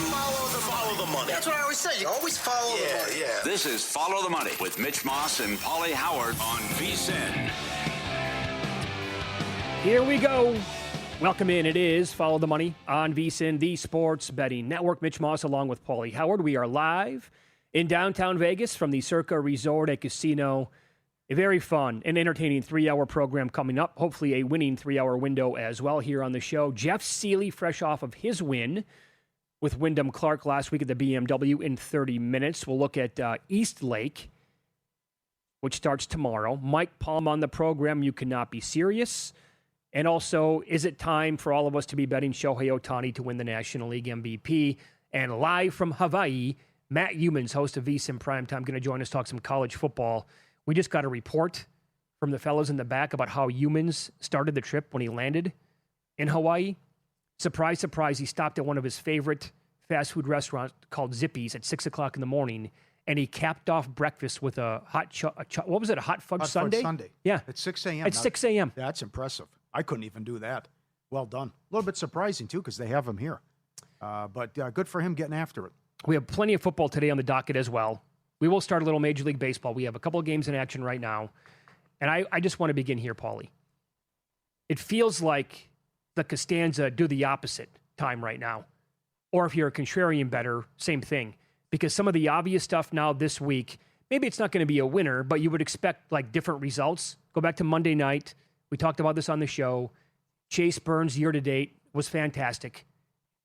Follow the money. That's what I always say. You always follow the money. Yeah. This is Follow the Money with Mitch Moss and Pauly Howard on VSiN. Here we go. Welcome in. It is Follow the Money on VSiN, the Sports Betting Network. Mitch Moss along with Pauly Howard. We are live in downtown Vegas from the Circa Resort and Casino. A very fun and entertaining 3-hour program coming up. Hopefully a winning 3-hour window as well here on the show. Jeff Sealey, fresh off of his win with Wyndham Clark last week at the BMW in 30 minutes. We'll look at East Lake, which starts tomorrow. Mike Palm on the program. You cannot be serious. And also, is it time for all of us to be betting Shohei Ohtani to win the National League MVP? And live from Hawaii, Matt Youmans, host of VSiN Primetime, going to join us, talk some college football. We just got a report from the fellows in the back about how Youmans started the trip when he landed in Hawaii. Surprise, surprise, he stopped at one of his favorite fast food restaurants called Zippy's at 6 o'clock in the morning, and he capped off breakfast with a what was it, a hot fudge sundae? Fudge sundae. Yeah. At 6 a.m. At 6 a.m. That's impressive. I couldn't even do that. Well done. A little bit surprising, too, because they have him here. But good for him getting after it. We have plenty of football today on the docket as well. We will start a little Major League Baseball. We have a couple of games in action right now. And I just want to begin here, Pauly. It feels like the Costanza do the opposite time right now. Or if you're a contrarian bettor, same thing. Because some of the obvious stuff now this week, maybe it's not going to be a winner, but you would expect like different results. Go back to Monday night. We talked about this on the show. Chase Burns year-to-date was fantastic,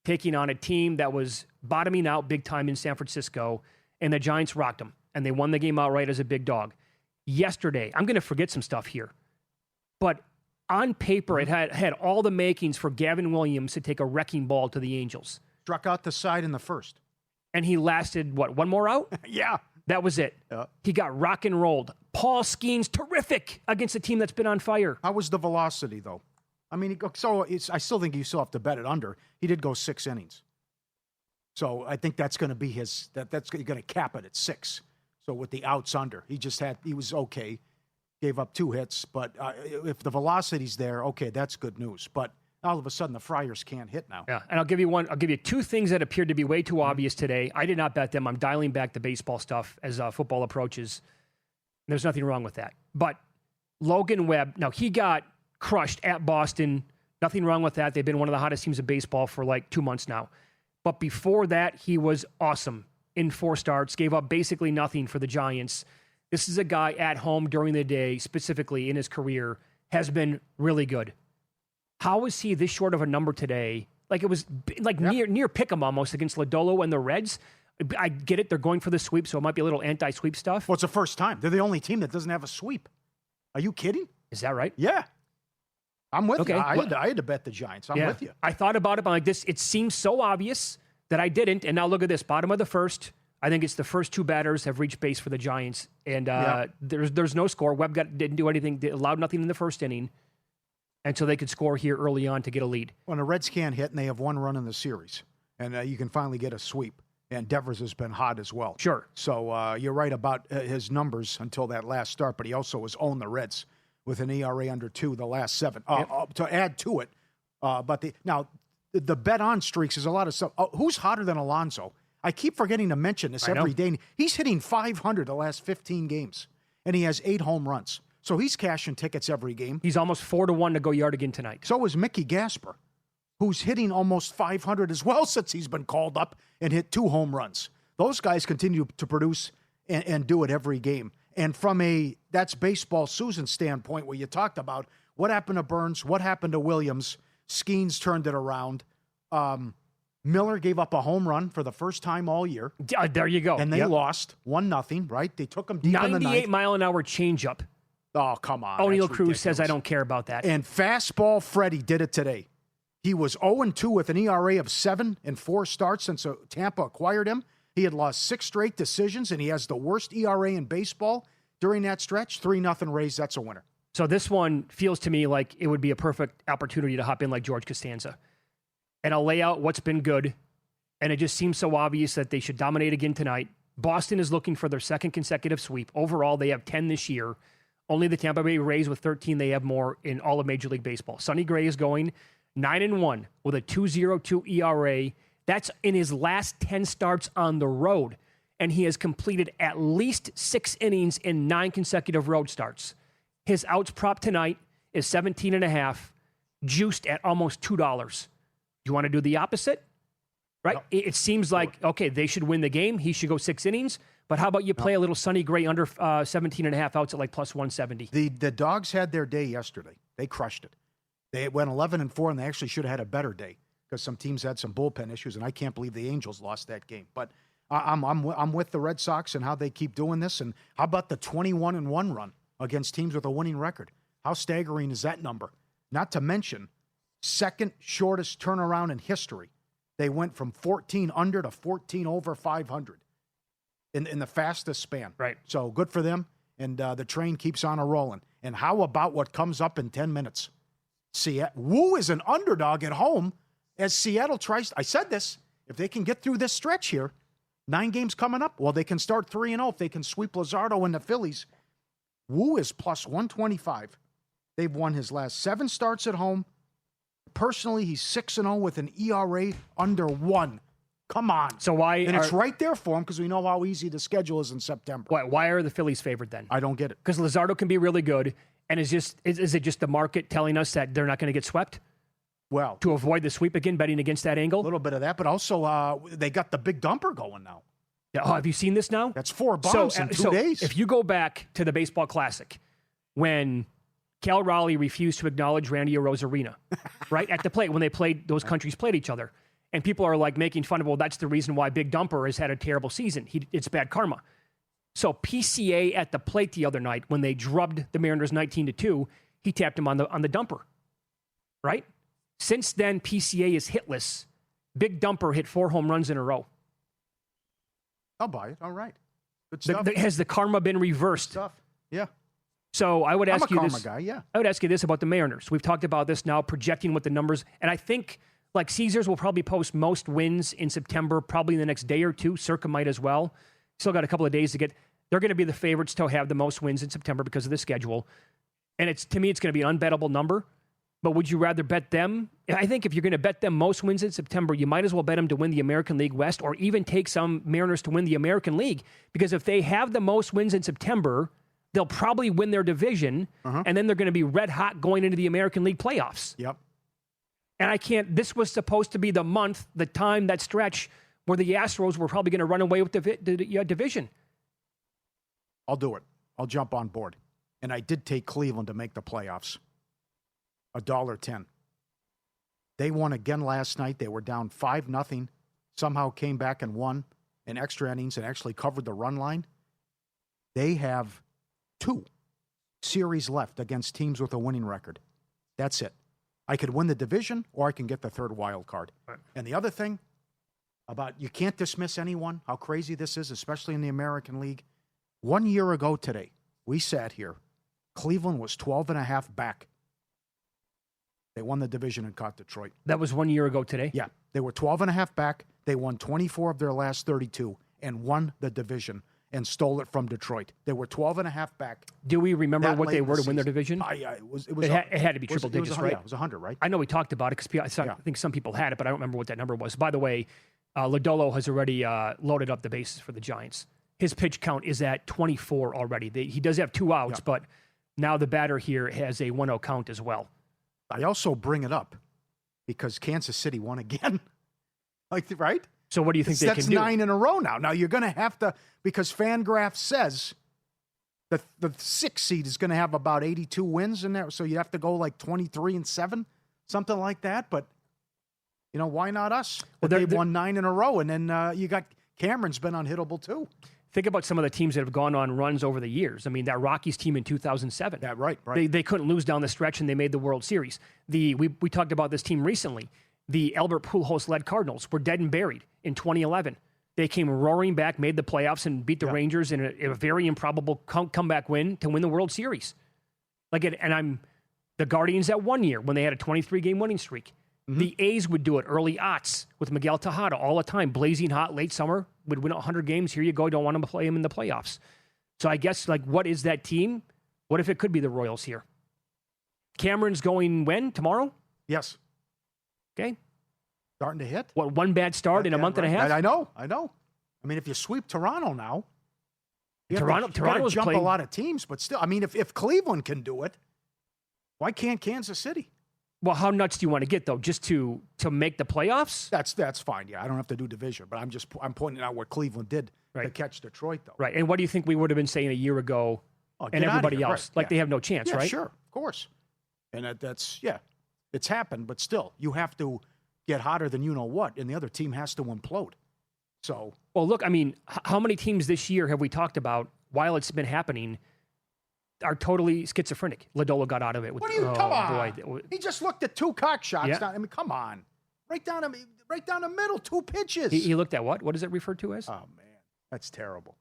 taking on a team that was bottoming out big time in San Francisco, and the Giants rocked them, and they won the game outright as a big dog. Yesterday, I'm going to forget some stuff here, but on paper, it had all the makings for Gavin Williams to take a wrecking ball to the Angels. Struck out the side in the first. And he lasted, one more out? Yeah. That was it. He got rock and rolled. Paul Skeens, terrific against a team that's been on fire. How was the velocity, though? I mean, I still think you still have to bet it under. He did go 6 innings. So I think that's going to be that's going to cap it at 6. So with the outs under, he was okay. Gave up 2 hits, but if the velocity's there, okay, that's good news. But all of a sudden, the Friars can't hit now. Yeah, and I'll give you 2 things that appeared to be way too obvious today. I did not bet them. I'm dialing back the baseball stuff as football approaches. There's nothing wrong with that. But Logan Webb, now he got crushed at Boston. Nothing wrong with that. They've been one of the hottest teams of baseball for like 2 months now. But before that, he was awesome in 4 starts, gave up basically nothing for the Giants. This is a guy at home during the day, specifically in his career, has been really good. How is he this short of a number today? Like it was like near pick 'em almost against Lodolo and the Reds. I get it. They're going for the sweep, so it might be a little anti-sweep stuff. Well, it's the first time. They're the only team that doesn't have a sweep. Are you kidding? Is that right? Yeah. I'm with you. Well, I had to bet the Giants. I'm with you. I thought about it, but like this, it seems so obvious that I didn't. And now look at this. Bottom of the first. I think it's the first 2 batters have reached base for the Giants. And there's no score. Webb didn't do anything, allowed nothing in the first inning. And so they could score here early on to get a lead. When the Reds can't hit and they have 1 run in the series, and you can finally get a sweep. And Devers has been hot as well. Sure. So you're right about his numbers until that last start, but he also has owned the Reds with an ERA under 2 the last 7. To add to it, but the bet-on streaks is a lot of stuff. Who's hotter than Alonso? I keep forgetting to mention this every day. He's hitting .500 the last 15 games, and he has 8 home runs. So he's cashing tickets every game. He's almost 4-1 to go yard again tonight. So is Mickey Gasper, who's hitting almost .500 as well since he's been called up and hit 2 home runs. Those guys continue to produce and do it every game. And from that's baseball Susan standpoint, where you talked about what happened to Burns, what happened to Williams, Skeens turned it around. Miller gave up a home run for the first time all year. There you go. And they lost 1-0, right? They took him deep in the ninth. 98-mile-an-hour changeup. Oh, come on. O'Neill Cruz says, I don't care about that. And fastball Freddie did it today. He was 0-2 with an ERA of 7 in 4 starts since Tampa acquired him. He had lost 6 straight decisions, and he has the worst ERA in baseball during that stretch. 3-0 Rays, that's a winner. So this one feels to me like it would be a perfect opportunity to hop in like George Costanza. And I'll lay out what's been good, and it just seems so obvious that they should dominate again tonight. Boston is looking for their 2nd consecutive sweep. Overall, they have 10 this year. Only the Tampa Bay Rays with 13, they have more in all of Major League Baseball. Sonny Gray is going 9-1 with a 2.02 ERA. That's in his last 10 starts on the road. And he has completed at least 6 innings in 9 consecutive road starts. His outs prop tonight is 17.5, juiced at almost $2. You want to do the opposite? Right? No. It seems like, okay, they should win the game. He should go 6 innings. But how about you play a little Sonny Gray under 17.5 outs at like plus 170? The Dogs had their day yesterday. They crushed it. They went 11-4, and they actually should have had a better day because some teams had some bullpen issues, and I can't believe the Angels lost that game. But I'm with the Red Sox and how they keep doing this. And how about the 21-1 run against teams with a winning record? How staggering is that number? Not to mention, second shortest turnaround in history. They went from 14 under to 14 over 500 in the fastest span. Right. So good for them. And the train keeps on a-rolling. And how about what comes up in 10 minutes? Woo is an underdog at home as Seattle tries. I said this. If they can get through this stretch here, 9 games coming up, well, they can start 3-0 if they can sweep Luzardo and the Phillies. Woo is plus 125. They've won his last 7 starts at home. Personally, he's 6-0 with an ERA under 1. Come on. So why? And it's right there for him because we know how easy the schedule is in September. Why are the Phillies favored then? I don't get it. Because Luzardo can be really good, and is it just the market telling us that they're not going to get swept? Well, to avoid the sweep again, betting against that angle? A little bit of that, but also they got the big dumper going now. Yeah. Oh, have you seen this now? That's 4 bombs in 2 days. If you go back to the Baseball Classic, when Cal Raleigh refused to acknowledge Randy Arozarena, right, at the plate, when those countries played each other, and people are like making fun of, well, that's the reason why Big Dumper has had a terrible season. It's bad karma. So PCA at the plate the other night, when they drubbed the Mariners 19-2, he tapped him on the dumper, right? Since then, PCA is hitless. Big Dumper hit 4 home runs in a row. I'll buy it. All right. Good stuff. Has the karma been reversed? Good stuff. Yeah. So I would ask you this. I'm a karma guy, yeah. I would ask you this about the Mariners. We've talked about this now, projecting what the numbers, and I think like Caesars will probably post most wins in September, probably in the next day or two. Circa might as well. Still got a couple of days to get. They're going to be the favorites to have the most wins in September because of the schedule. And to me, it's going to be an unbettable number. But would you rather bet them? I think if you're going to bet them most wins in September, you might as well bet them to win the American League West or even take some Mariners to win the American League. Because if they have the most wins in September, they'll probably win their division, and then they're going to be red hot going into the American League playoffs. Yep. And this was supposed to be the month, the time, that stretch where the Astros were probably going to run away with the division. I'll do it. I'll jump on board. And I did take Cleveland to make the playoffs. $1.10. They won again last night. They were down 5-0. Somehow came back and won in extra innings and actually covered the run line. They have 2 series left against teams with a winning record. That's it. I could win the division or I can get the 3rd wild card. Right. And the other thing about you can't dismiss anyone, how crazy this is, especially in the American League. 1 year ago today, we sat here. Cleveland was 12.5 back. They won the division and caught Detroit. That was 1 year ago today? Yeah. They were 12.5 back. They won 24 of their last 32 and won the division and stole it from Detroit. They were 12.5 back. Do we remember what they were to win their division? It had to be triple digits, right? Yeah, it was 100, right? I know we talked about it because I think some people had it, but I don't remember what that number was. By the way, Lodolo has already loaded up the bases for the Giants. His pitch count is at 24 already. He does have 2 outs, but now the batter here has a 1-0 count as well. I also bring it up because Kansas City won again. Right? So what do you think they can do? That's 9 in a row now. Now you're going to have to, because FanGraphs says that the 6th seed is going to have about 82 wins in there. So you have to go like 23-7, something like that. But, why not us? Well, they've won 9 in a row. And then you got Cameron's been unhittable too. Think about some of the teams that have gone on runs over the years. I mean, that Rockies team in 2007. Yeah, right. They couldn't lose down the stretch, and they made the World Series. We talked about this team recently. The Albert Pujols-led Cardinals were dead and buried in 2011. They came roaring back, made the playoffs, and beat the Rangers in a very improbable comeback win to win the World Series. The Guardians that 1 year when they had a 23-game winning streak. Mm-hmm. The A's would do it early aughts with Miguel Tejada all the time, blazing hot, late summer, would win 100 games. Here you go. Don't want to play him in the playoffs. So I guess, what is that team? What if it could be the Royals here? Cameron's going when? Tomorrow? Yes. Okay. Starting to hit. What, one bad start in a month and a half? I know. I mean, if you sweep Toronto now, Toronto jump a lot of teams, but still, I mean, if Cleveland can do it, why can't Kansas City? Well, how nuts do you want to get, though, just to make the playoffs? That's fine. Yeah, I don't have to do division, but I'm pointing out what Cleveland did to catch Detroit, though. Right. And what do you think we would have been saying a year ago and everybody else? Right. They have no chance, right? Sure, of course. And it's happened, but still, you have to get hotter than you know what, and the other team has to implode. So, well, look, I mean, how many teams this year have we talked about while it's been happening are totally schizophrenic? Lodolo got out of it. Come on. Boy. He just looked at 2 cock shots. Yeah. I mean, come on. Right down the middle, 2 pitches. He looked at what? What is it referred to as? Oh, man. That's terrible.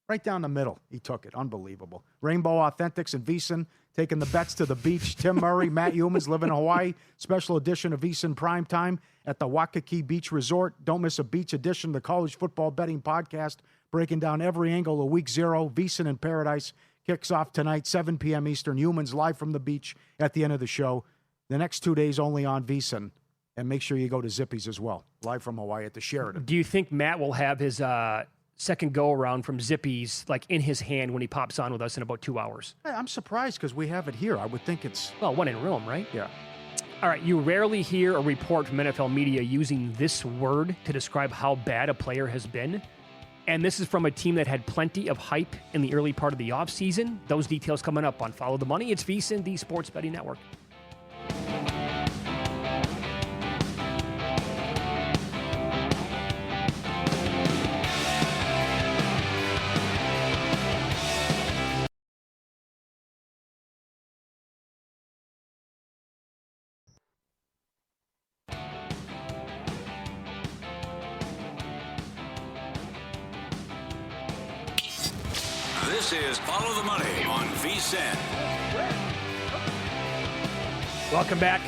Right down the middle. He took it. Unbelievable. Rainbow Authentics and VSiN taking the bets to the beach. Tim Murray, Matt Humans live in Hawaii. Special edition of VSiN Primetime at the Waikiki Beach Resort. Don't miss a beach edition of the College Football Betting Podcast, breaking down every angle of Week 0. VSiN in Paradise kicks off tonight, 7 p.m. Eastern. Humans live from the beach at the end of the show. The next 2 days only on VSiN. And make sure you go to Zippy's as well, live from Hawaii at the Sheraton. Do you think Matt will have his second go-around from Zippy's in his hand when he pops on with us in about 2 hours? Hey, I'm surprised because we have it here. I would think it's... Well, one in Rome, right? Yeah. All right, you rarely hear a report from NFL media using this word to describe how bad a player has been. And this is from a team that had plenty of hype in the early part of the offseason. Those details coming up on Follow the Money. It's VSiN, the Sports Betting Network. This is Follow the Money on VSiN. Welcome back.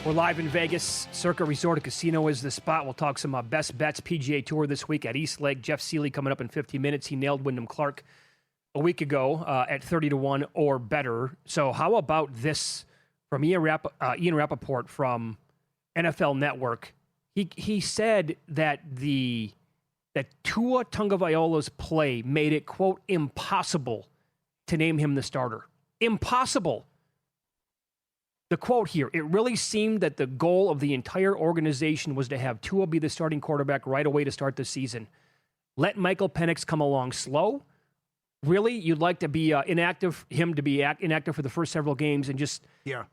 We're live in Vegas. Circa Resort and Casino is the spot. We'll talk some best bets PGA Tour this week at East Lake. Jeff Sealey coming up in 50 minutes. He nailed Wyndham Clark a week ago at 30-1 or better. So how about this from Ian Rappaport from NFL Network? He said that Tua Tagovailoa's play made it, quote, impossible to name him the starter. Impossible. The quote here, it really seemed that the goal of the entire organization was to have Tua be the starting quarterback right away to start the season. Let Michael Penix come along slow. Really, you'd like to be inactive for the first several games and just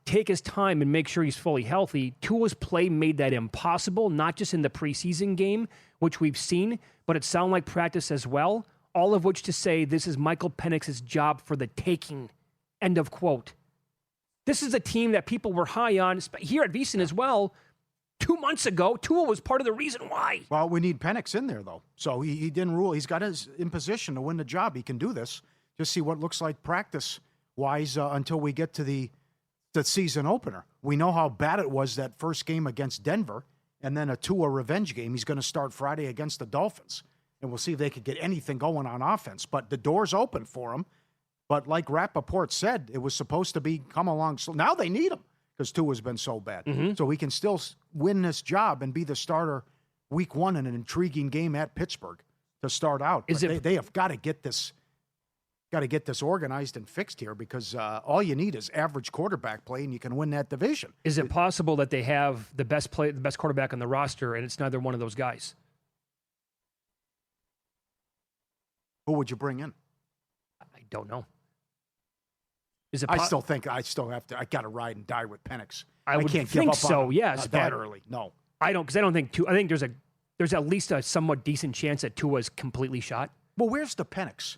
take his time and make sure he's fully healthy. Tua's play made that impossible, not just in the preseason game, which we've seen, but it sounded like practice as well, all of which to say this is Michael Penix's job for the taking. End of quote. This is a team that people were high on, here at VSiN as well. 2 months ago, Tua was part of the reason why. Well, we need Penix in there, though. So he didn't rule. He's got his in position to win the job. He can do this. Just see what looks like practice-wise until we get to the season opener. We know how bad it was that first game against Denver, and then a Tua revenge game. He's going to start Friday against the Dolphins, and we'll see if they could get anything going on offense. But the door's open for him. But like Rappaport said, it was supposed to be come along slow. Now they need him, because Tua's been so bad. Mm-hmm. So he can still win this job and be the starter week 1 in an intriguing game at Pittsburgh to start out. They have got to get this organized and fixed here, because all you need is average quarterback play and you can win that division. Is it possible that they have the best quarterback on the roster and it's neither one of those guys? Who would you bring in? I don't know. I still have to. I got to ride and die with Penix. I can't give think up so. on Yes, that early. No, I don't, because I don't think Tua. I think there's at least a somewhat decent chance that Tua is completely shot. Well, where's the Penix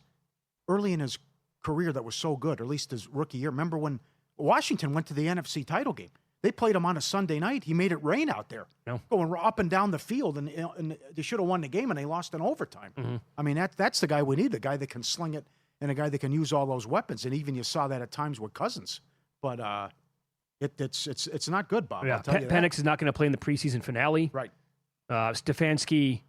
early in his career that was so good, or at least his rookie year? Remember when Washington went to the NFC title game? They played him on a Sunday night. He made it rain out there, going up and down the field, and they should have won the game, and they lost in overtime. Mm-hmm. I mean, that's the guy we need, the guy that can sling it, and a guy that can use all those weapons. And even you saw that at times with Cousins. But it's not good, Bob. Yeah, Penix is not going to play in the preseason finale. Right. Stefanski,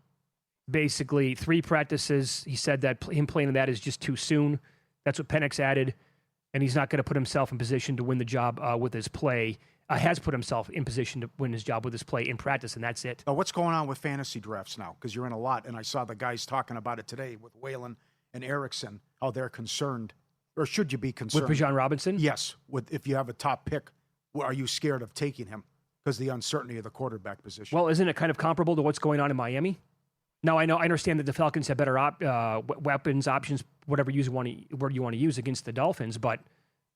basically 3 practices. He said that him playing in that is just too soon. That's what Penix added. And he's not going to put himself in position to win the job with his play. has put himself in position to win his job with his play in practice, and that's it. What's going on with fantasy drafts now? Because you're in a lot, and I saw the guys talking about it today with Whalen and Erickson, how they're concerned, or should you be concerned? With Bijan Robinson? Yes. If you have a top pick, are you scared of taking him because the uncertainty of the quarterback position? Well, isn't it kind of comparable to what's going on in Miami? Now, I understand that the Falcons have better weapons, options, whatever word you want to use against the Dolphins, but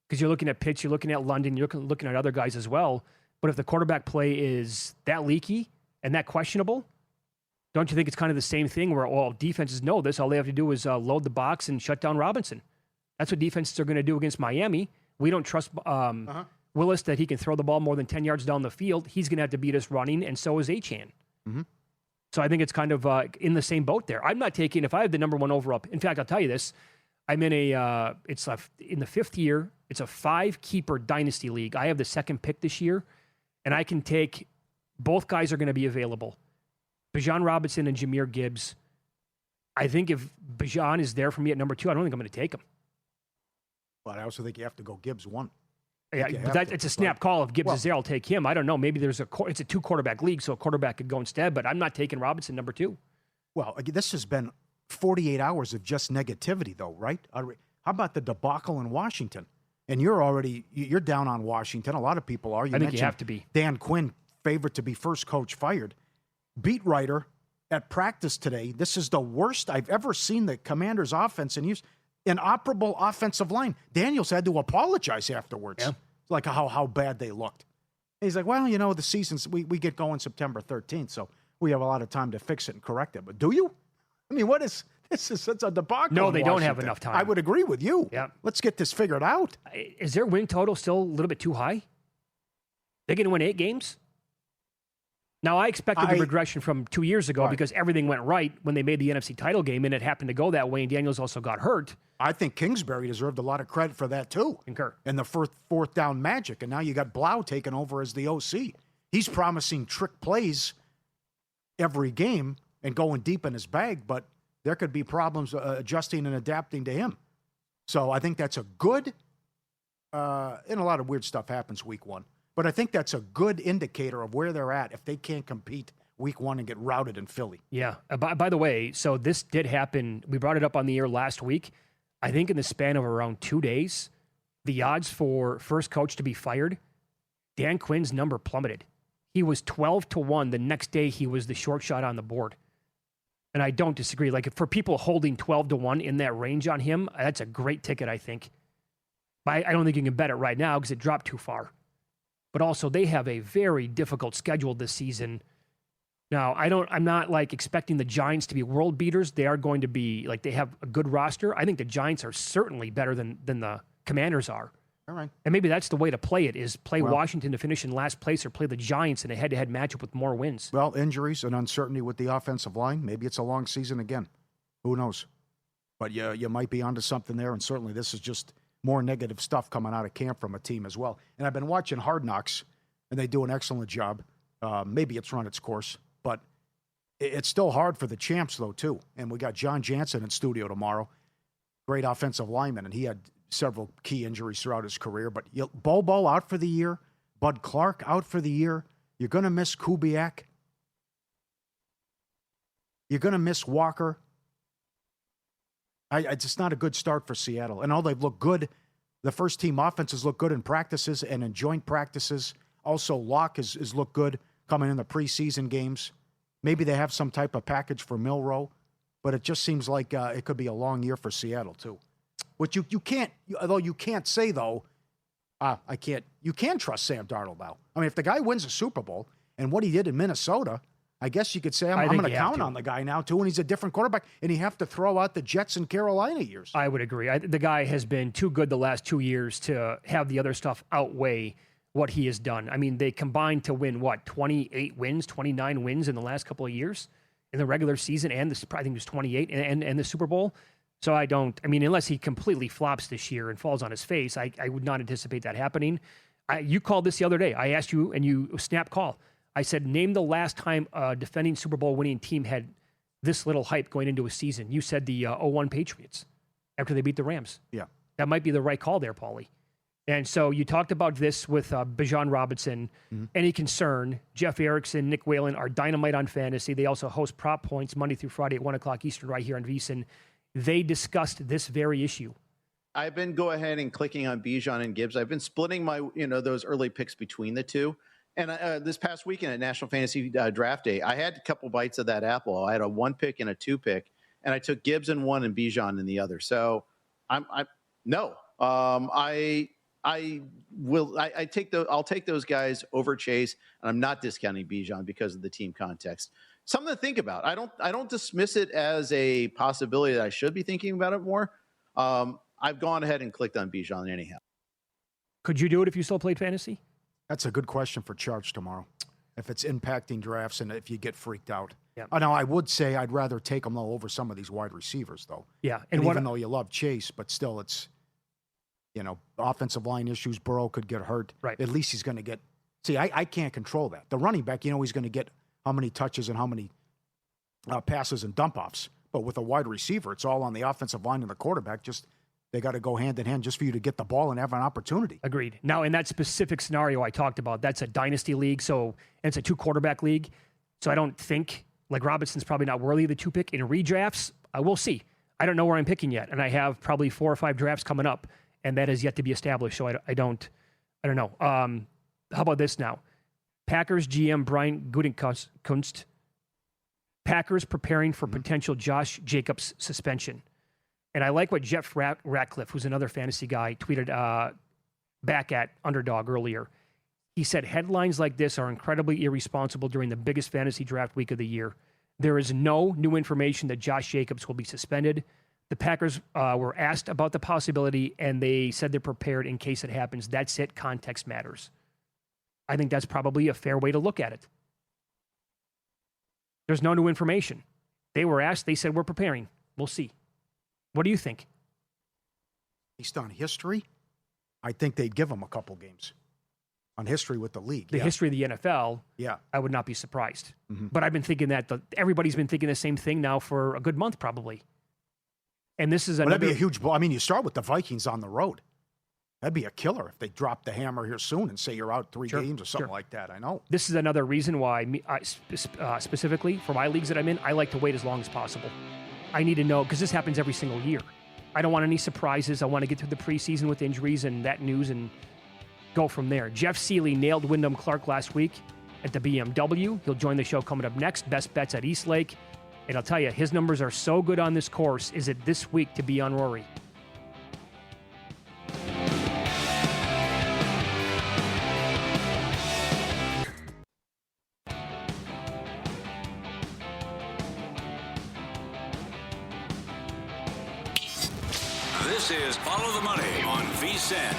because you're looking at Pitts, you're looking at London, you're looking at other guys as well. But if the quarterback play is that leaky and that questionable, don't you think it's kind of the same thing where all defenses know this? All they have to do is load the box and shut down Robinson. That's what defenses are going to do against Miami. We don't trust Willis that he can throw the ball more than 10 yards down the field. He's going to have to beat us running, and so is Achane. Mm-hmm. So I think it's kind of in the same boat there. I'm not taking, if I have the number one overall, in fact, I'll tell you this, I'm in in the fifth year, it's a 5-keeper dynasty league. I have the second pick this year, and I can take, both guys are going to be available. Bijan Robinson and Jahmyr Gibbs. I think if Bijan is there for me at number 2, I don't think I'm going to take him. But I also think you have to go Gibbs 1. Yeah, it's a snap call. If Gibbs is there, I'll take him. I don't know. Maybe it's a 2-quarterback league, so a quarterback could go instead, but I'm not taking Robinson number 2. Well, this has been 48 hours of just negativity, though, right? How about the debacle in Washington? And you're down on Washington. A lot of people are. I think you have to be. Dan Quinn, favorite to be first coach fired. Beat writer at practice today. This is the worst I've ever seen the Commanders' offense and use. Inoperable offensive line. Daniels had to apologize afterwards. Yeah. Like how bad they looked. And he's like, well, the season's, we get going September 13th, so we have a lot of time to fix it and correct it. But do you? I mean, this is a debacle. No, they don't have enough time. I would agree with you. Yeah. Let's get this figured out. Is their win total still a little bit too high? They're going to win 8 games? Now, I expected the regression from 2 years ago because everything went right when they made the NFC title game, and it happened to go that way, and Daniels also got hurt. I think Kingsbury deserved a lot of credit for that, too. Concur. And the fourth down magic, and now you got Blau taking over as the OC. He's promising trick plays every game and going deep in his bag, but there could be problems adjusting and adapting to him. So I think that's a good, and a lot of weird stuff happens week 1. But I think that's a good indicator of where they're at if they can't compete week 1 and get routed in Philly. Yeah. By the way, so this did happen. We brought it up on the air last week. I think in the span of around 2 days, the odds for first coach to be fired, Dan Quinn's number plummeted. He was 12-1. The next day, he was the short shot on the board. And I don't disagree. Like, for people holding 12-1 in that range on him, that's a great ticket, I think. But I don't think you can bet it right now because it dropped too far. But also, they have a very difficult schedule this season. Now, I'm not like expecting the Giants to be world beaters. They are going to be, like, they have a good roster. I think the Giants are certainly better than the Commanders are. All right. And maybe that's the way to play it, is play Washington to finish in last place or play the Giants in a head-to-head matchup with more wins. Well, injuries and uncertainty with the offensive line. Maybe it's a long season again. Who knows? But you might be onto something there, and certainly this is just more negative stuff coming out of camp from a team as well. And I've been watching Hard Knocks, and they do an excellent job. Maybe it's run its course, but it's still hard for the champs, though, too. And we got John Jansen in studio tomorrow, great offensive lineman, and he had several key injuries throughout his career. But Bobo out for the year, Bud Clark out for the year. You're going to miss Kubiak. You're going to miss Walker. It's just not a good start for Seattle. And they've looked good, the first-team offenses look good in practices and in joint practices. Also, Locke has looked good coming in the preseason games. Maybe they have some type of package for Milroe, but it just seems like it could be a long year for Seattle, too. Which you can't, although you can't say, though, you can trust Sam Darnold now. I mean, if the guy wins a Super Bowl and what he did in Minnesota, I guess you could say I'm going to count on the guy now, too, and he's a different quarterback, and you have to throw out the Jets and Carolina years. I would agree. The guy has been too good the last 2 years to have the other stuff outweigh what he has done. I mean, they combined to win, 28 wins, 29 wins in the last couple of years in the regular season, and I think it was 28 and the Super Bowl. So unless he completely flops this year and falls on his face, I would not anticipate that happening. You called this the other day. I asked you, and you snap call. I said, name the last time a defending Super Bowl winning team had this little hype going into a season. You said the 0-1 Patriots after they beat the Rams. Yeah. That might be the right call there, Pauly. And so you talked about this with Bijan Robinson. Any concern? Jeff Erickson, Nick Whalen are dynamite on fantasy. They also host Prop Points Monday through Friday at 1 o'clock Eastern right here on VSiN. They discussed this very issue. I've been go ahead and clicking on Bijan and Gibbs. I've been splitting my, those early picks between the two. And this past weekend at National Fantasy Draft Day, I had a couple bites of that apple. I had a 1 pick and a 2 pick, and I took Gibbs in one and Bijan in the other. So I'll take those guys over Chase, and I'm not discounting Bijan because of the team context. Something to think about. I don't dismiss it as a possibility that I should be thinking about it more. I've gone ahead and clicked on Bijan anyhow. Could you do it if you still played fantasy? That's a good question for Charge tomorrow. If it's impacting drafts and if you get freaked out. Yeah. Now, I would say I'd rather take them over some of these wide receivers, though. Yeah. And even though you love Chase, but still it's, offensive line issues. Burrow could get hurt. Right. At least he's going to get – see, I can't control that. The running back, he's going to get how many touches and how many passes and dump-offs. But with a wide receiver, it's all on the offensive line and the quarterback. Just they got to go hand in hand just for you to get the ball and have an opportunity. Agreed. Now, in that specific scenario I talked about, that's a dynasty league, and it's a 2-quarterback league. So I don't think, Robinson's probably not worthy of the 2-pick. In redrafts, we'll see. I don't know where I'm picking yet, and I have probably 4 or 5 drafts coming up, and that is yet to be established, so I don't know. How about this now? Packers GM Brian Gutekunst, Packers preparing for potential Josh Jacobs suspension. And I like what Jeff Ratcliffe, who's another fantasy guy, tweeted back at Underdog earlier. He said, headlines like this are incredibly irresponsible during the biggest fantasy draft week of the year. There is no new information that Josh Jacobs will be suspended. The Packers were asked about the possibility, and they said they're prepared in case it happens. That's it. Context matters. I think that's probably a fair way to look at it. There's no new information. They were asked. They said, we're preparing. We'll see. What do you think? Based on history, I think they'd give him a couple games. On history with the league. The history of the NFL, yeah, I would not be surprised. Mm-hmm. But I've been thinking that everybody's been thinking the same thing now for a good month probably. And this is another... That'd be a huge blow. I mean, you start with the Vikings on the road. That'd be a killer if they drop the hammer here soon and say you're out 3 games or something like that. I know. This is another reason why, specifically for my leagues that I'm in, I like to wait as long as possible. I need to know, because this happens every single year. I don't want any surprises. I want to get through the preseason with injuries and that news and go from there. Jeff Sealey nailed Wyndham Clark last week at the BMW. He'll join the show coming up next. Best bets at East Lake. And I'll tell you, his numbers are so good on this course. Is it this week to be on Rory? This is Follow the Money on VSiN.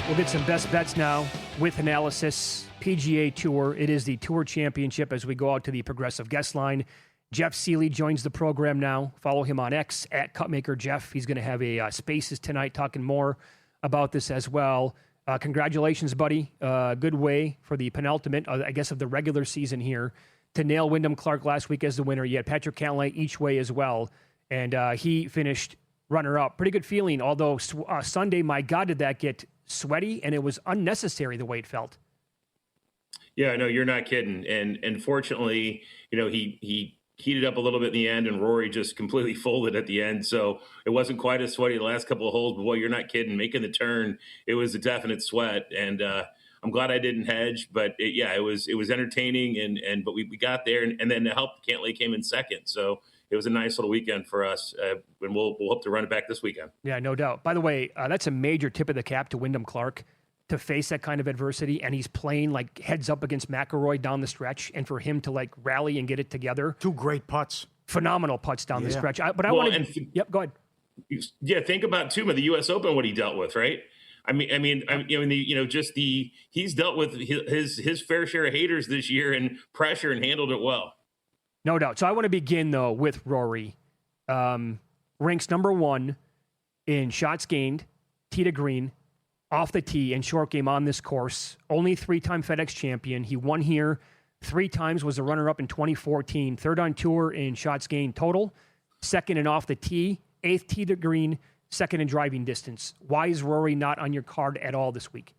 We'll get some best bets now with analysis. PGA Tour. It is the Tour Championship as we go out to the Progressive Guest Line. Jeff Sealey joins the program now. Follow him on X at Cutmaker Jeff. He's going to have a Spaces tonight talking more about this as well. Congratulations, buddy. Good way for the penultimate, I guess, of the regular season here to nail Wyndham Clark last week as the winner. You had Patrick Cantlay each way as well, and he finished runner-up. Pretty good feeling, although Sunday, my God, did that get sweaty, and it was unnecessary the way it felt. Yeah, no, you're not kidding. And fortunately, he heated up a little bit in the end, and Rory just completely folded at the end. So it wasn't quite as sweaty the last couple of holes, but boy, you're not kidding. Making the turn, it was a definite sweat. And I'm glad I didn't hedge, but it was entertaining. But we got there, and then the help Cantlay came in second. So it was a nice little weekend for us, and we'll hope to run it back this weekend. Yeah, no doubt. By the way, that's a major tip of the cap to Wyndham Clark to face that kind of adversity, and he's playing like heads up against McIlroy down the stretch, and for him to rally and get it together. 2 great putts. Phenomenal putts down the stretch. I want to... Yep, go ahead. Yeah, think about, too, the U.S. Open, what he dealt with, right? He's dealt with his fair share of haters this year and pressure and handled it well. No doubt. So I want to begin, though, with Rory. Ranks number 1 in shots gained, tee to green, off the tee, and short game on this course. Only 3-time FedEx champion. He won here 3 times, was a runner-up in 2014. 3rd on tour in shots gained total. 2nd and off the tee. 8th tee to green. second in driving distance. Why is Rory not on your card at all this week?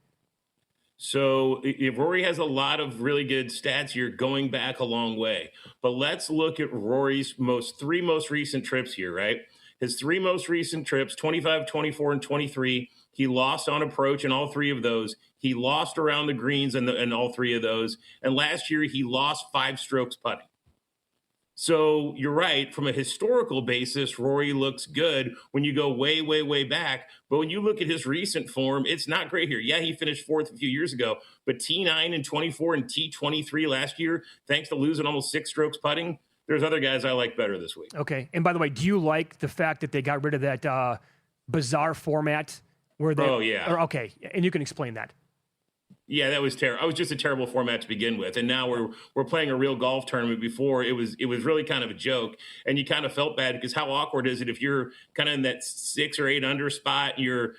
So if Rory has a lot of really good stats here going back a long way. But let's look at Rory's three most recent trips here, right? His three most recent trips, 25, 24, and 23, he lost on approach in all three of those. He lost around the greens in all three of those. And last year, he lost 5 strokes putting. So you're right. From a historical basis, Rory looks good when you go way, way, way back. But when you look at his recent form, it's not great here. Yeah, he finished 4th a few years ago, but T9 and 24 and T23 last year, thanks to losing almost 6 strokes putting, there's other guys I like better this week. Okay. And by the way, do you like the fact that they got rid of that bizarre format where they? Oh, yeah. Okay. And you can explain that. Yeah, that was terrible. It was just a terrible format to begin with, and now we're playing a real golf tournament. Before it was really kind of a joke, and you kind of felt bad because how awkward is it if you're kind of in that 6 or 8 under spot? You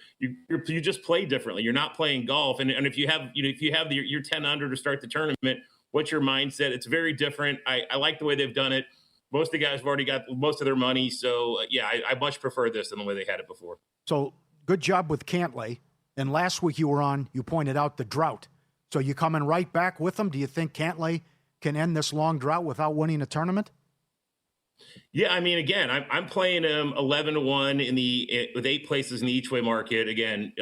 just play differently. You're not playing golf, and if you have your 10 under to start the tournament, what's your mindset? It's very different. I like the way they've done it. Most of the guys have already got most of their money, so I much prefer this than the way they had it before. So good job with Cantlay. And last week you pointed out the drought. So you coming right back with them? Do you think Cantlay can end this long drought without winning a tournament? Yeah, I mean, again, I'm playing him 11-1 with 8 places in the each way market. Again,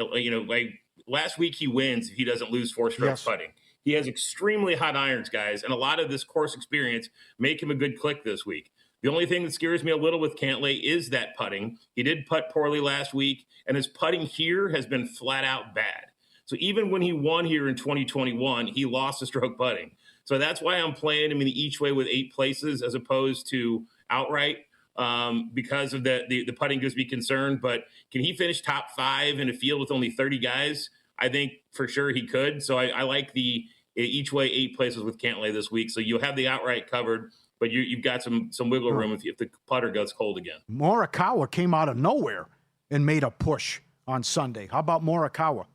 like last week he wins if he doesn't lose 4 strokes putting. He has extremely hot irons, guys, and a lot of this course experience make him a good click this week. The only thing that scares me a little with Cantlay is that putting. He did putt poorly last week, and his putting here has been flat out bad. So even when he won here in 2021, he lost a stroke putting. So that's why I'm playing him in the each way with 8 places as opposed to outright because of the putting gives me concern. But can he finish top 5 in a field with only 30 guys? I think for sure he could. So I like the each way 8 places with Cantlay this week. So you'll have the outright covered. But you've got some wiggle room if the putter gets cold again. Morikawa came out of nowhere and made a push on Sunday. How about Morikawa?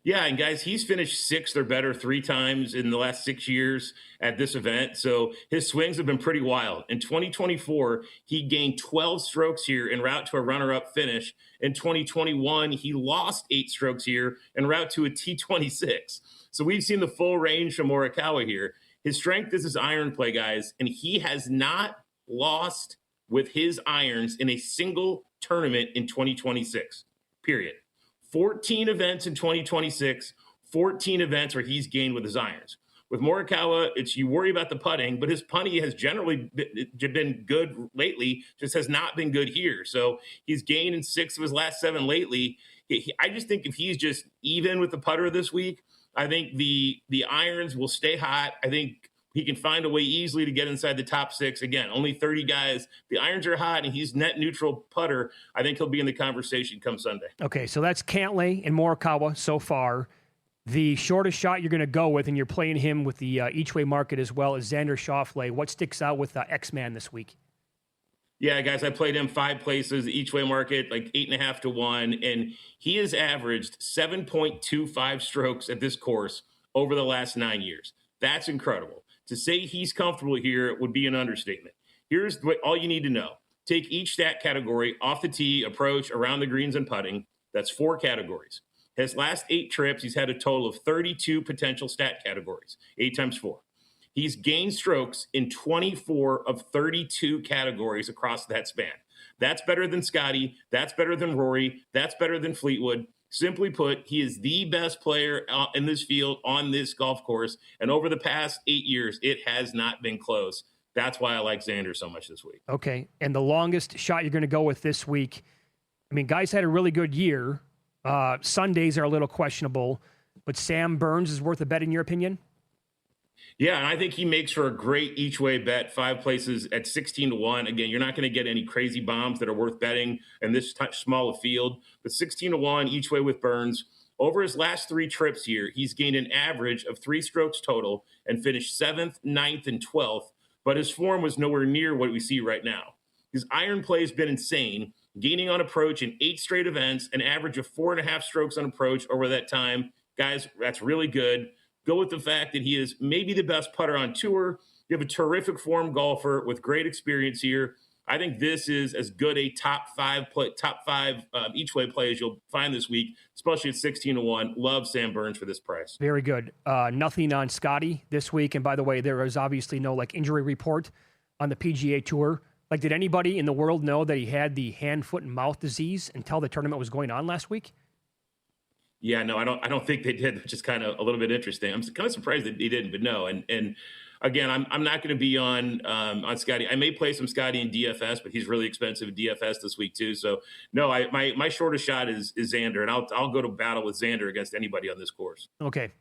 Yeah, and guys, he's finished 6th or better 3 times in the last 6 years at this event. So his swings have been pretty wild. In 2024, he gained 12 strokes here en route to a runner-up finish. In 2021, he lost 8 strokes here en route to a T26. So we've seen the full range from Morikawa here. His strength is his iron play, guys, and he has not lost with his irons in a single tournament in 2026, period. 14 events in 2026, 14 events where he's gained with his irons. With Morikawa, you worry about the putting, but his putting has generally been good lately, just has not been good here. So he's gained in 6 of his last 7 lately. I just think if he's just even with the putter this week, I think the irons will stay hot. I think he can find a way easily to get inside the top 6. Again, only 30 guys. The irons are hot, and he's net neutral putter. I think he'll be in the conversation come Sunday. Okay, so that's Cantlay and Morikawa so far. The shortest shot you're going to go with, and you're playing him with the each-way market as well, is Xander Schauffele. What sticks out with X-Man this week? Yeah, guys, I played him 5 places, each way market, like 8.5 to 1, and he has averaged 7.25 strokes at this course over the last 9 years. That's incredible. To say he's comfortable here would be an understatement. Here's what all you need to know. Take each stat category off the tee, approach, around the greens, and putting. That's 4 categories. His last 8 trips, he's had a total of 32 potential stat categories, 8 times 4. He's gained strokes in 24 of 32 categories across that span. That's better than Scotty. That's better than Rory. That's better than Fleetwood. Simply put, he is the best player in this field on this golf course. And over the past 8 years, it has not been close. That's why I like Xander so much this week. Okay. And the longest shot you're going to go with this week, I mean, guys had a really good year. Sundays are a little questionable, but Sam Burns is worth a bet in your opinion? Yeah, and I think he makes for a great each-way bet, 5 places at 16 to 1. Again, you're not going to get any crazy bombs that are worth betting in this small a field, but 16 to 1 each way with Burns. Over his last 3 trips here, he's gained an average of 3 strokes total and finished 7th, 9th, and 12th, but his form was nowhere near what we see right now. His iron play has been insane, gaining on approach in 8 straight events, an average of 4.5 strokes on approach over that time. Guys, that's really good. Go with the fact that he is maybe the best putter on tour. You have a terrific form golfer with great experience here. I think this is as good a top five each way play as you'll find this week, especially at 16-1. Love Sam Burns for this price. Very good. Nothing on Scotty this week. And by the way, there is obviously no injury report on the PGA Tour. Did anybody in the world know that he had the hand, foot, and mouth disease until the tournament was going on last week? Yeah, no, I don't think they did, which is kind of a little bit interesting. I'm kind of surprised that he didn't, but no. And again, I'm not going to be on Scotty. I may play some Scotty in DFS, but he's really expensive in DFS this week too. So no, my shortest shot is Xander, and I'll go to battle with Xander against anybody on this course. Okay,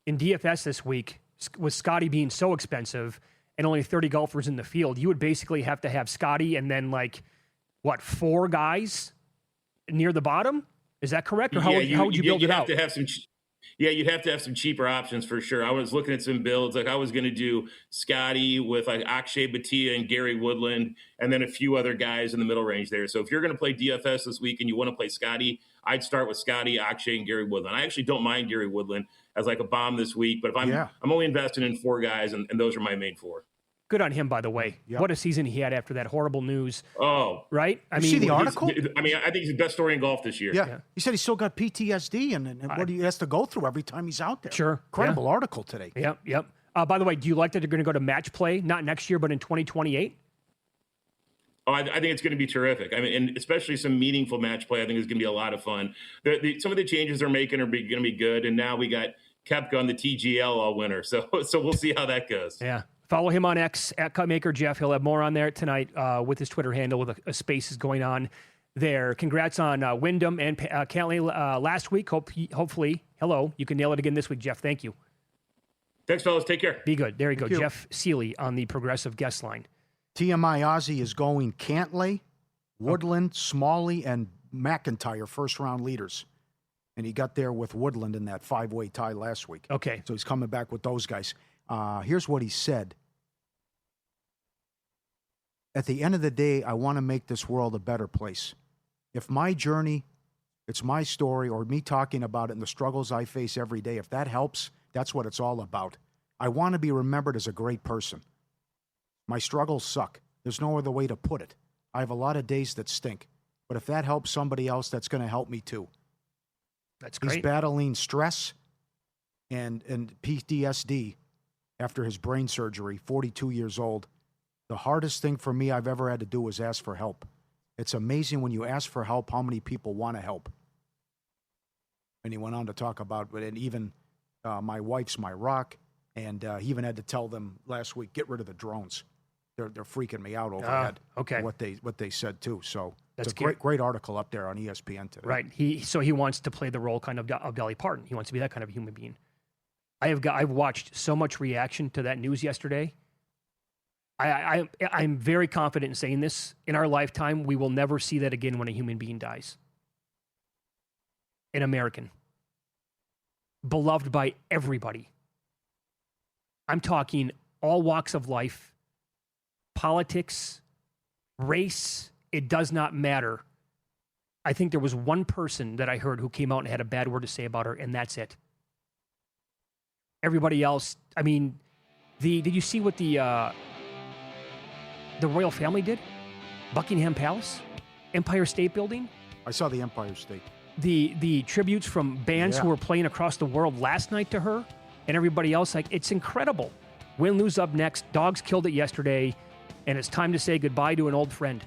in DFS this week, with Scotty being so expensive and only 30 golfers in the field, you would basically have to have Scotty and then 4 guys near the bottom. Is that correct? Or how would you build it out? You'd have to have some cheaper options for sure. I was looking at some builds. I was going to do Scotty with Akshay Bhatia and Gary Woodland, and then a few other guys in the middle range there. So if you're going to play DFS this week and you want to play Scotty, I'd start with Scotty, Akshay, and Gary Woodland. I actually don't mind Gary Woodland as a bomb this week, but if I'm only investing in 4 guys, and those are my main 4. Good on him, by the way. Yep. What a season he had after that horrible news. Oh, right? You see the article? I think he's the best story in golf this year. Yeah. He said he still got PTSD and what he has to go through every time he's out there. Sure. Incredible article today. Yep. By the way, do you like that they're going to go to match play, not next year, but in 2028? Oh, I think it's going to be terrific. And especially some meaningful match play, I think is going to be a lot of fun. Some of the changes they're making are going to be good. And now we got Koepka on the TGL all winter. So we'll see how that goes. Yeah. Follow him on X at Cutmaker Jeff. He'll have more on there tonight with his Twitter handle with a spaces going on there. Congrats on Wyndham and Cantley last week. Hopefully, you can nail it again this week, Jeff. Thank you. Thanks, fellas. Take care. Be good. There you go. Jeff Sealey on the Progressive guest line. TMI Ozzy is going Cantley, Woodland, Smalley, and McIntyre first-round leaders. And he got there with Woodland in that 5-way tie last week. Okay. So he's coming back with those guys. Here's what he said. At the end of the day, I want to make this world a better place. If my journey, it's my story, or me talking about it and the struggles I face every day, if that helps, that's what it's all about. I want to be remembered as a great person. My struggles suck. There's no other way to put it. I have a lot of days that stink. But if that helps somebody else, that's going to help me too. That's great. He's battling stress and PTSD after his brain surgery, 42 years old. The hardest thing for me I've ever had to do was ask for help. It's amazing when you ask for help how many people want to help. And he went on to talk about, and even my wife's my rock, and he even had to tell them last week, get rid of the drones. They're freaking me out overhead. Okay. What they said too. So that's it's a great article up there on ESPN today. Right. He wants to play the role kind of Dolly Parton. He wants to be that kind of human being. I've watched so much reaction to that news yesterday. I'm very confident in saying this. In our lifetime, we will never see that again when a human being dies. An American. Beloved by everybody. I'm talking all walks of life, politics, race. It does not matter. I think there was one person that I heard who came out and had a bad word to say about her, and that's it. Everybody else, did you see what the royal family did? Buckingham Palace? Empire State Building? I saw the Empire State. The tributes from bands who were playing across the world last night to her and everybody else, it's incredible. Win, lose up next. Dogs killed it yesterday, and it's time to say goodbye to an old friend.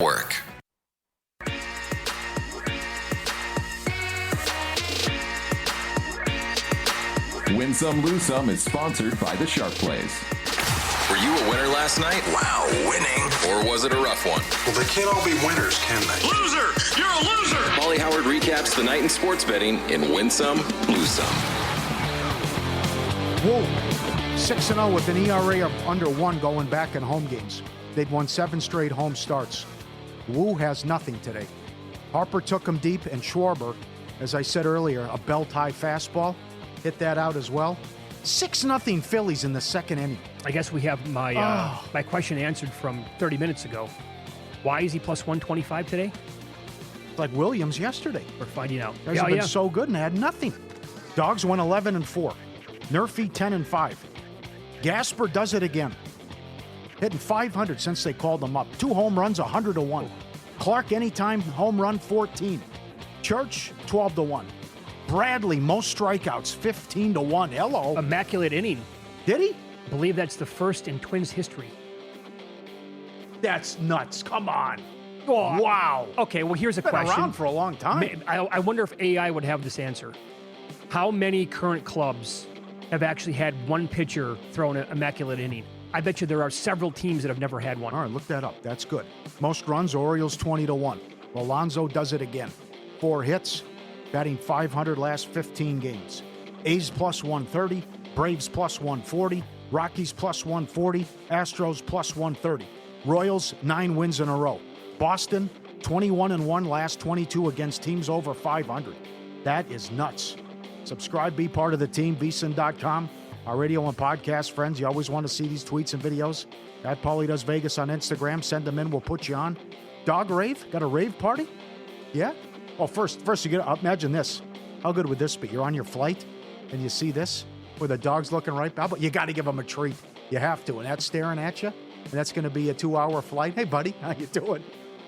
Work. Win Some, Lose Some is sponsored by the Sharp Plays. Were you a winner last night? Wow, winning. Or was it a rough one? Well, they can't all be winners, can they? Loser! You're a loser! Pauly Howard recaps the night in sports betting in Win Some, Lose Some. Whoa. 6-0 with an ERA of under 1 going back in home games. They'd won 7 straight home starts. Wu has nothing today. Harper took him deep, and Schwarber, as I said earlier, a belt-high fastball, hit that out as well. 6-0 Phillies in the second inning. I guess we have my question answered from 30 minutes ago. Why is he plus 125 today? It's like Williams yesterday. We're finding out. Guys have been so good and had nothing. Dogs went 11-4. Nerfy 10-5. Gasper does it again. Hitting 500 since they called him up. 2 home runs, 100-1. Clark anytime home run, 14. Church 12-1. Bradley most strikeouts, 15-1. Hello. Immaculate inning. Did he? I believe that's the first in Twins history. That's nuts. Come on. Oh, wow. Okay, well, here's a Been question. around for a long time. I wonder if AI would have this answer. How many current clubs have actually had one pitcher throw an immaculate inning? I bet you there are several teams that have never had one. All right, look that up. That's good. Most runs, Orioles 20-1. Alonso does it again. 4 hits, batting 500 last 15 games. A's plus 130, Braves plus 140, Rockies plus 140, Astros plus 130. Royals, 9 wins in a row. Boston, 21-1 last 22 against teams over 500. That is nuts. Subscribe, be part of the team, vsin.com. Our radio and podcast friends, you always want to see these tweets and videos. At Pauly Does Vegas on Instagram. Send them in, we'll put you on. Dog rave? Got a rave party? Yeah? Oh, first you get, imagine this. How good would this be? You're on your flight, and you see this, where the dog's looking right by, but you got to give him a treat. You have to, and that's staring at you. And that's going to be a 2-hour flight. Hey, buddy, how you doing?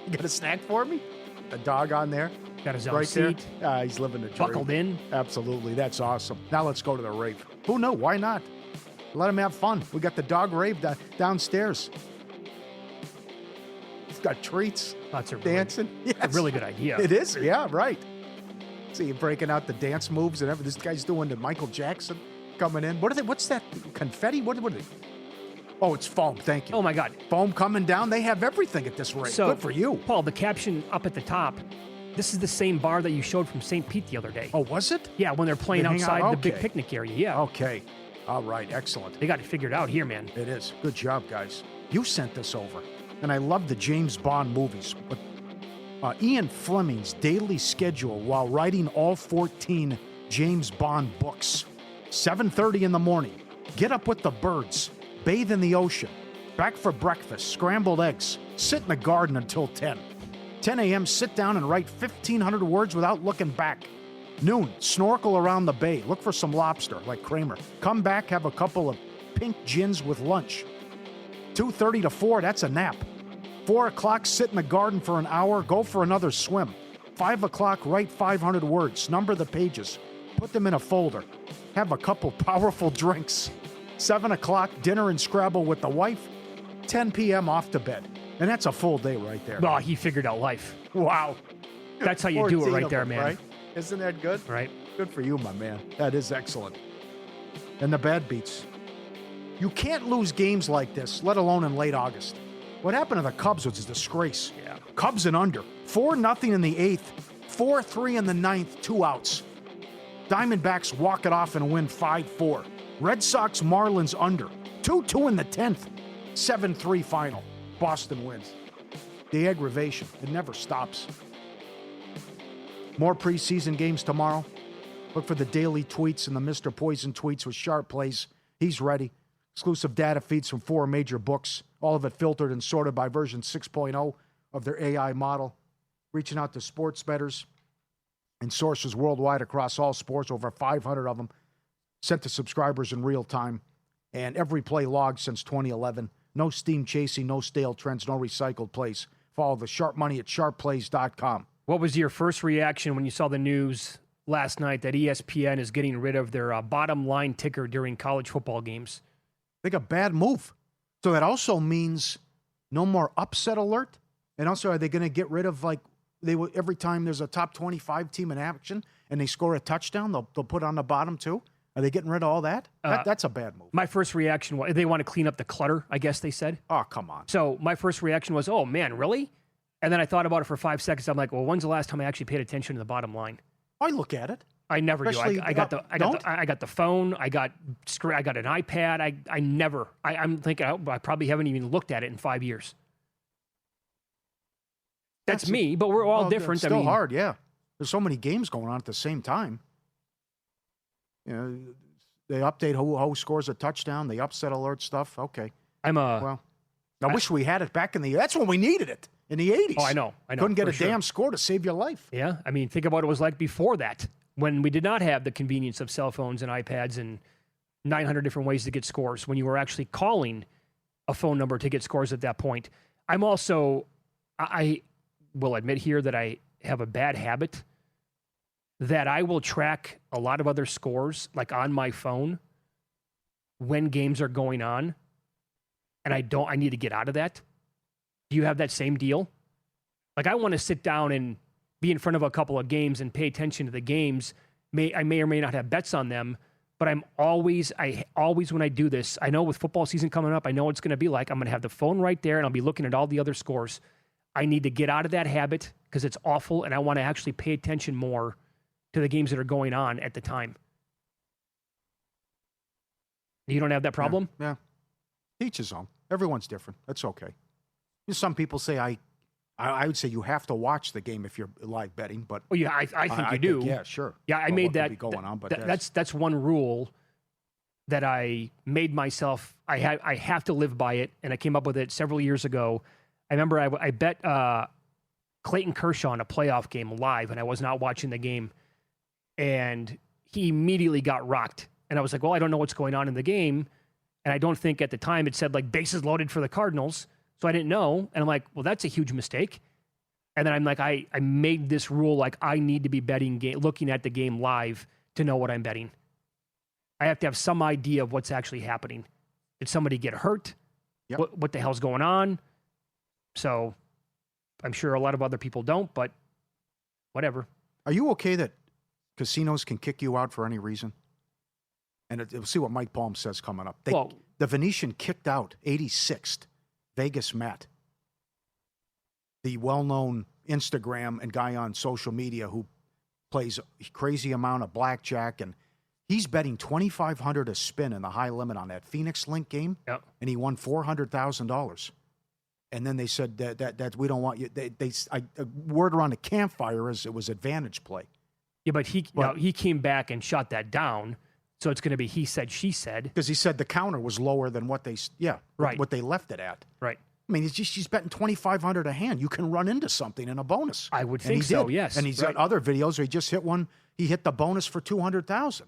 You got a snack for me? The dog on there. Got his own right seat. There. He's living the dream. Buckled in. Absolutely. That's awesome. Now let's go to the rave. Who knew? Why not? Let him have fun. We got the dog rave downstairs. He's got treats. That's a dancing. Yes. A really good idea. It is. Yeah, right. See you breaking out the dance moves and everything. This guy's doing the Michael Jackson coming in. What are they? What's that? Confetti? What are they? Oh, it's foam. Thank you. Oh, my God. Foam coming down. They have everything at this rate. So, good for you. Paul, the caption up at the top, this is the same bar that you showed from St. Pete the other day. Oh, was it? Yeah, when they're playing outside the big picnic area. Yeah. Okay. All right. Excellent. They got it figured out here, man. It is. Good job, guys. You sent this over. And I love the James Bond movies. But Ian Fleming's daily schedule while writing all 14 James Bond books. 7:30 in the morning. Get up with the birds. Bathe in the ocean. Back for breakfast. Scrambled eggs. Sit in the garden until 10. 10 a.m. Sit down and write 1,500 words without looking back. Noon. Snorkel around the bay. Look for some lobster like Kramer. Come back. Have a couple of pink gins with lunch. 2:30 to 4. That's a nap. 4 o'clock. Sit in the garden for an hour. Go for another swim. 5 o'clock. Write 500 words. Number the pages. Put them in a folder. Have a couple powerful drinks. 7 o'clock, dinner and Scrabble with the wife. 10 p.m. off to bed. And that's a full day right there. Oh, he figured out life. Wow. That's how you do it right there, man. Right? Isn't that good? Right. Good for you, my man. That is excellent. And the bad beats. You can't lose games like this, let alone in late August. What happened to the Cubs was a disgrace. Yeah. Cubs and under. 4-0 in the 8th. 4-3 in the 9th. 2 outs. Diamondbacks walk it off and win 5-4. Red Sox, Marlins under. 2-2 in the 10th. 7-3 final. Boston wins. The aggravation. It never stops. More preseason games tomorrow. Look for the daily tweets and the Mr. Poison tweets with sharp plays. He's ready. Exclusive data feeds from 4 major books. All of it filtered and sorted by version 6.0 of their AI model. Reaching out to sports bettors and sources worldwide across all sports. Over 500 of them. Sent to subscribers in real time, and every play logged since 2011. No steam chasing, no stale trends, no recycled plays. Follow the sharp money at sharpplays.com. What was your first reaction when you saw the news last night that ESPN is getting rid of their bottom line ticker during college football games? I think a bad move. So that also means no more upset alert. And also, are they going to get rid of every time there's a top 25 team in action and they score a touchdown, they'll put on the bottom too? Are they getting rid of all that? That's a bad move. My first reaction was they want to clean up the clutter, I guess they said. Oh, come on. So my first reaction was, oh, man, really? And then I thought about it for 5 seconds. I'm like, well, when's the last time I actually paid attention to the bottom line? I look at it. I never do. I got the phone. I got an iPad. I'm thinking I probably haven't even looked at it in 5 years. That's me, but we're all different. It's still hard, yeah. There's so many games going on at the same time. You know, they update who scores a touchdown. They upset alert stuff. Okay. I'm a I wish we had it back in that's when we needed it, in the 80s. Oh, I know. Couldn't get a damn score to save your life. Yeah, I mean, think about what it was like before that, when we did not have the convenience of cell phones and iPads and 900 different ways to get scores, when you were actually calling a phone number to get scores at that point. I will admit here that I have a bad habit that I will track a lot of other scores, like on my phone, when games are going on, and I need to get out of that. Do you have that same deal? Like, I want to sit down and be in front of a couple of games and pay attention to the games. I may or may not have bets on them, but I always, when I do this, I know with football season coming up, I know it's going to be like, I'm going to have the phone right there and I'll be looking at all the other scores. I need to get out of that habit because it's awful, and I want to actually pay attention more to the games that are going on at the time. You don't have that problem? Yeah. Each his own. Everyone's different. That's okay. Some people say I would say you have to watch the game if you're live betting, but yeah, I think you do. Yeah, sure. Yeah, I made that going on, but that's one rule that I made myself. I have to live by it, and I came up with it several years ago. I remember I bet Clayton Kershaw in a playoff game live, and I was not watching the game, and he immediately got rocked. And I was like, well, I don't know what's going on in the game, and I don't think at the time it said like bases loaded for the Cardinals, so I didn't know. And I'm like, well, that's a huge mistake. And then I'm like, I made this rule, like I need to be looking at the game live to know what I'm betting. I have to have some idea of what's actually happening. Did somebody get hurt? Yep. What the hell's going on? So I'm sure a lot of other people don't, but whatever. Are you okay that casinos can kick you out for any reason? And we'll see what Mike Palm says coming up. The Venetian kicked out 86th Vegas Matt, the well-known Instagram and guy on social media who plays a crazy amount of blackjack, and he's betting $2,500 a spin in the high limit on that Phoenix Link game, and he won $400,000. And then they said that we don't want you. A word around the campfire is it was advantage play. Yeah, but he came back and shot that down. So it's going to be he said, she said. Because he said the counter was lower than what they left it at. Right. I mean, she's betting $2,500 a hand. You can run into something in a bonus. I would think so, yes. And he's got other videos where he just hit one. He hit the bonus for $200,000.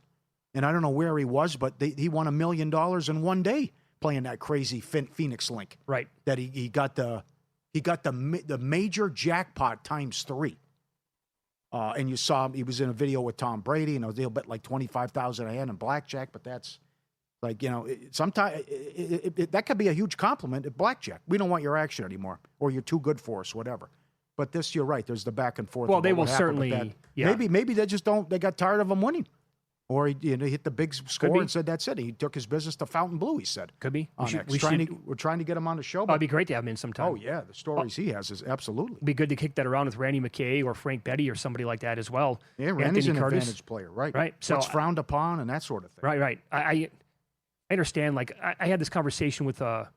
And I don't know where he was, but he won $1 million in one day playing that crazy Phoenix Link. Right. That he got the major jackpot times 3. And you saw him, he was in a video with Tom Brady, and they'll bet like $25,000 a hand in blackjack, but that's like, sometimes that could be a huge compliment at blackjack. We don't want your action anymore, or you're too good for us, whatever. But this, you're right, there's the back and forth. Well, they will certainly, Maybe they just they got tired of him winning. Or he hit the big score and said that's it. He took his business to Fontainebleau, he said. Could be. We're trying to get him on the show. It'd be great to have him in sometime. Oh, yeah. The stories he has is absolutely. It'd be good to kick that around with Randy McKay or Frank Betty or somebody like that as well. Yeah, Randy's an advantage player, right. Right. So what's frowned upon and that sort of thing. Right. I understand. Like, I had this conversation with a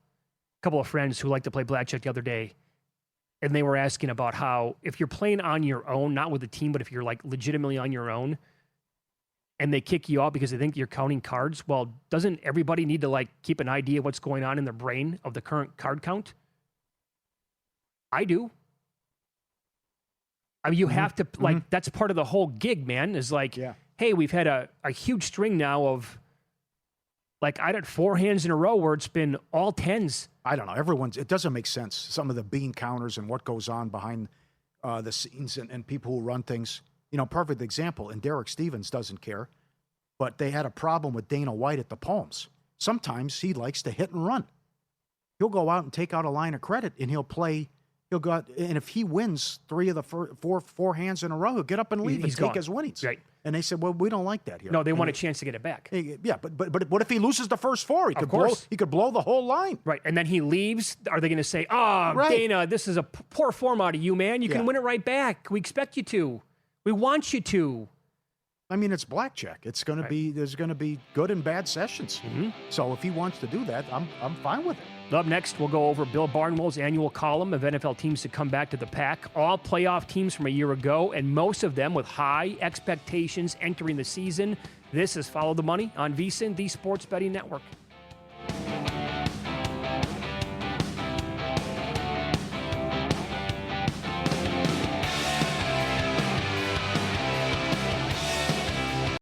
couple of friends who like to play blackjack the other day, and they were asking about how if you're playing on your own, not with a team, but if you're like legitimately on your own, and they kick you out because they think you're counting cards, well, doesn't everybody need to like keep an idea of what's going on in their brain of the current card count? I do. I mean, you have to, like, that's part of the whole gig, man, is like, hey, we've had a huge string now of, like, I had 4 hands in a row where it's been all 10s. I don't know. It doesn't make sense. Some of the bean counters and what goes on behind the scenes and people who run things. Perfect example, and Derek Stevens doesn't care, but they had a problem with Dana White at the Palms. Sometimes he likes to hit and run. He'll go out and take out a line of credit, and and if he wins 3 of the four hands in a row, he'll get up and leave and take his winnings. Right. And they said, well, we don't like that here. No, they want a chance to get it back. Yeah, but what if he loses the first 4? He could blow the whole line. Right, and then he leaves. Are they going to say, Dana, this is a poor form out of you, man. You can win it right back. We expect you to. We want you to. I mean, it's blackjack. It's going to be, there's going to be good and bad sessions. Mm-hmm. So if he wants to do that, I'm fine with it. Up next, we'll go over Bill Barnwell's annual column of NFL teams to come back to the pack. All playoff teams from a year ago, and most of them with high expectations entering the season. This is Follow the Money on VSiN, the Sports Betting Network.